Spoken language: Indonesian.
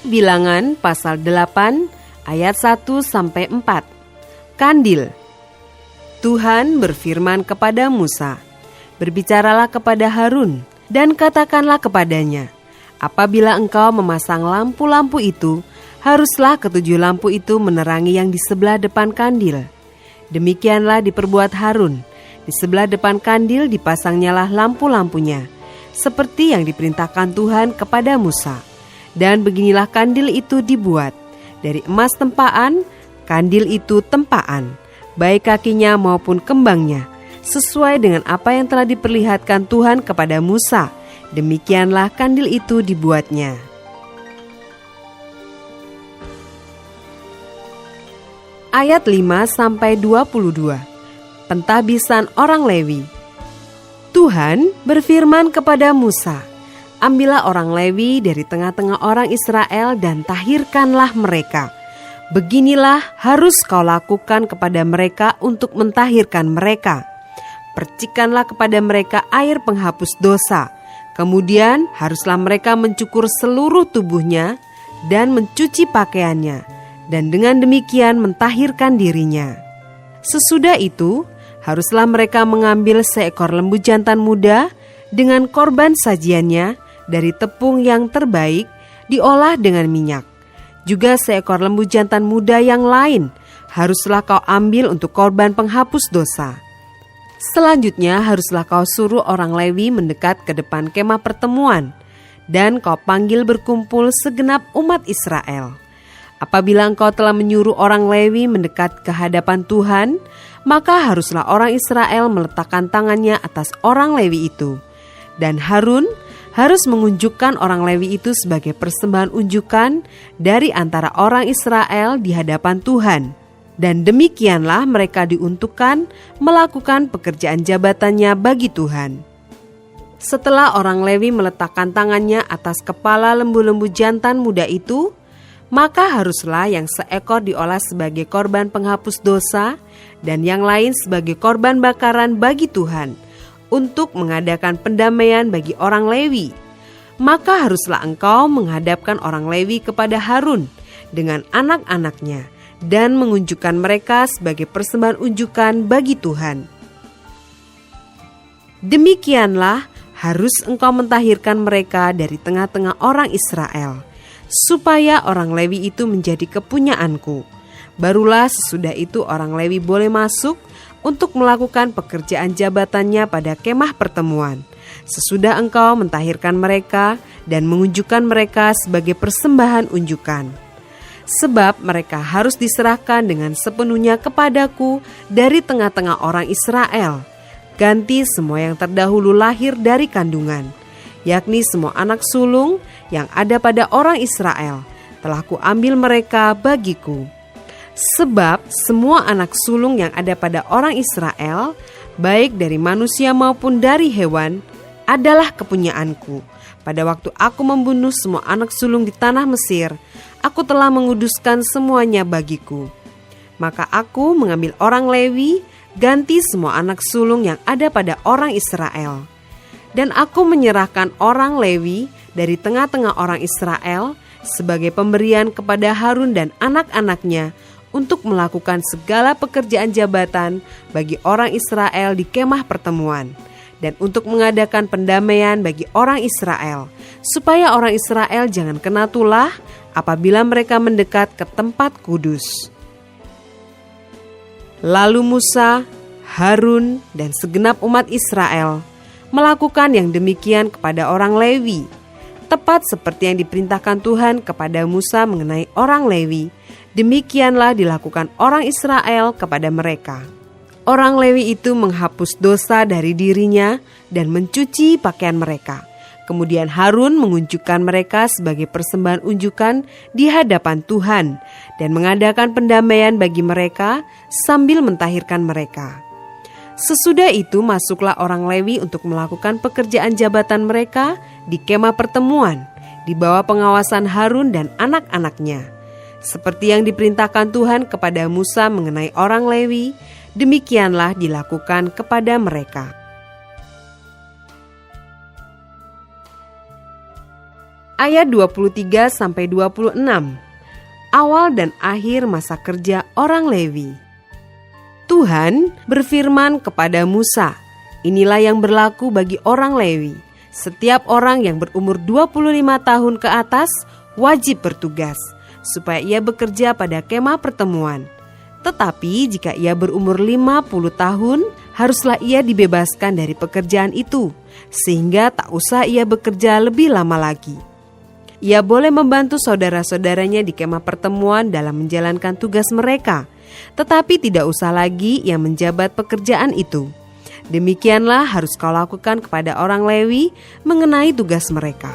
Bilangan pasal 8 ayat 1-4. Kandil. Tuhan berfirman kepada Musa, "Berbicaralah kepada Harun dan katakanlah kepadanya, apabila engkau memasang lampu-lampu itu, haruslah ketujuh lampu itu menerangi yang di sebelah depan kandil. Demikianlah diperbuat Harun. Di sebelah depan kandil dipasangnyalah lampu-lampunya, seperti yang diperintahkan Tuhan kepada Musa. Dan beginilah kandil itu dibuat. Dari emas tempaan, kandil itu tempaan, baik kakinya maupun kembangnya, sesuai dengan apa yang telah diperlihatkan Tuhan kepada Musa. Demikianlah kandil itu dibuatnya." Ayat 5-22. Pentahbisan orang Lewi. Tuhan berfirman kepada Musa, "Ambillah orang Lewi dari tengah-tengah orang Israel dan tahirkanlah mereka. Beginilah harus kau lakukan kepada mereka untuk mentahirkan mereka. Percikanlah kepada mereka air penghapus dosa. Kemudian haruslah mereka mencukur seluruh tubuhnya dan mencuci pakaiannya, dan dengan demikian mentahirkan dirinya. Sesudah itu, haruslah mereka mengambil seekor lembu jantan muda dengan korban sajiannya dari tepung yang terbaik, diolah dengan minyak. Juga seekor lembu jantan muda yang lain haruslah kau ambil untuk korban penghapus dosa. Selanjutnya haruslah kau suruh orang Lewi mendekat ke depan kemah pertemuan, dan kau panggil berkumpul segenap umat Israel. Apabila engkau telah menyuruh orang Lewi mendekat ke hadapan Tuhan, maka haruslah orang Israel meletakkan tangannya atas orang Lewi itu. Dan Harun harus mengunjukkan orang Lewi itu sebagai persembahan unjukan dari antara orang Israel di hadapan Tuhan. Dan demikianlah mereka diuntukkan melakukan pekerjaan jabatannya bagi Tuhan. Setelah orang Lewi meletakkan tangannya atas kepala lembu-lembu jantan muda itu, maka haruslah yang seekor diolah sebagai korban penghapus dosa dan yang lain sebagai korban bakaran bagi Tuhan, untuk mengadakan pendamaian bagi orang Lewi. Maka haruslah engkau menghadapkan orang Lewi kepada Harun dengan anak-anaknya dan mengunjukkan mereka sebagai persembahan unjukan bagi Tuhan. Demikianlah harus engkau mentahirkan mereka dari tengah-tengah orang Israel, supaya orang Lewi itu menjadi kepunyaanku. Barulah sesudah itu orang Lewi boleh masuk untuk melakukan pekerjaan jabatannya pada kemah pertemuan. Sesudah engkau mentahirkan mereka dan mengunjukkan mereka sebagai persembahan unjukan. Sebab mereka harus diserahkan dengan sepenuhnya kepadaku dari tengah-tengah orang Israel. Ganti semua yang terdahulu lahir dari kandungan, yakni semua anak sulung yang ada pada orang Israel, telah kuambil mereka bagiku. Sebab semua anak sulung yang ada pada orang Israel, baik dari manusia maupun dari hewan, adalah kepunyaanku. Pada waktu aku membunuh semua anak sulung di tanah Mesir, aku telah menguduskan semuanya bagiku. Maka aku mengambil orang Lewi, ganti semua anak sulung yang ada pada orang Israel. Dan aku menyerahkan orang Lewi dari tengah-tengah orang Israel sebagai pemberian kepada Harun dan anak-anaknya untuk melakukan segala pekerjaan jabatan bagi orang Israel di kemah pertemuan, dan untuk mengadakan pendamaian bagi orang Israel, supaya orang Israel jangan kena tulah apabila mereka mendekat ke tempat kudus. Lalu Musa, Harun, dan segenap umat Israel melakukan yang demikian kepada orang Lewi, tepat seperti yang diperintahkan Tuhan kepada Musa mengenai orang Lewi. Demikianlah dilakukan orang Israel kepada mereka. Orang Lewi itu menghapus dosa dari dirinya dan mencuci pakaian mereka. Kemudian Harun mengunjukkan mereka sebagai persembahan unjukan di hadapan Tuhan dan mengadakan pendamaian bagi mereka sambil mentahirkan mereka. Sesudah itu masuklah orang Lewi untuk melakukan pekerjaan jabatan mereka di kemah pertemuan di bawah pengawasan Harun dan anak-anaknya. Seperti yang diperintahkan Tuhan kepada Musa mengenai orang Lewi, demikianlah dilakukan kepada mereka. Ayat 23-26. Awal dan akhir masa kerja orang Lewi. Tuhan berfirman kepada Musa, inilah yang berlaku bagi orang Lewi. Setiap orang yang berumur 25 tahun ke atas wajib bertugas, supaya ia bekerja pada kemah pertemuan. Tetapi jika ia berumur 50 tahun, haruslah ia dibebaskan dari pekerjaan itu, sehingga tak usah ia bekerja lebih lama lagi. Ia boleh membantu saudara-saudaranya di kemah pertemuan dalam menjalankan tugas mereka, tetapi tidak usah lagi ia menjabat pekerjaan itu. Demikianlah harus kau lakukan kepada orang Lewi mengenai tugas mereka.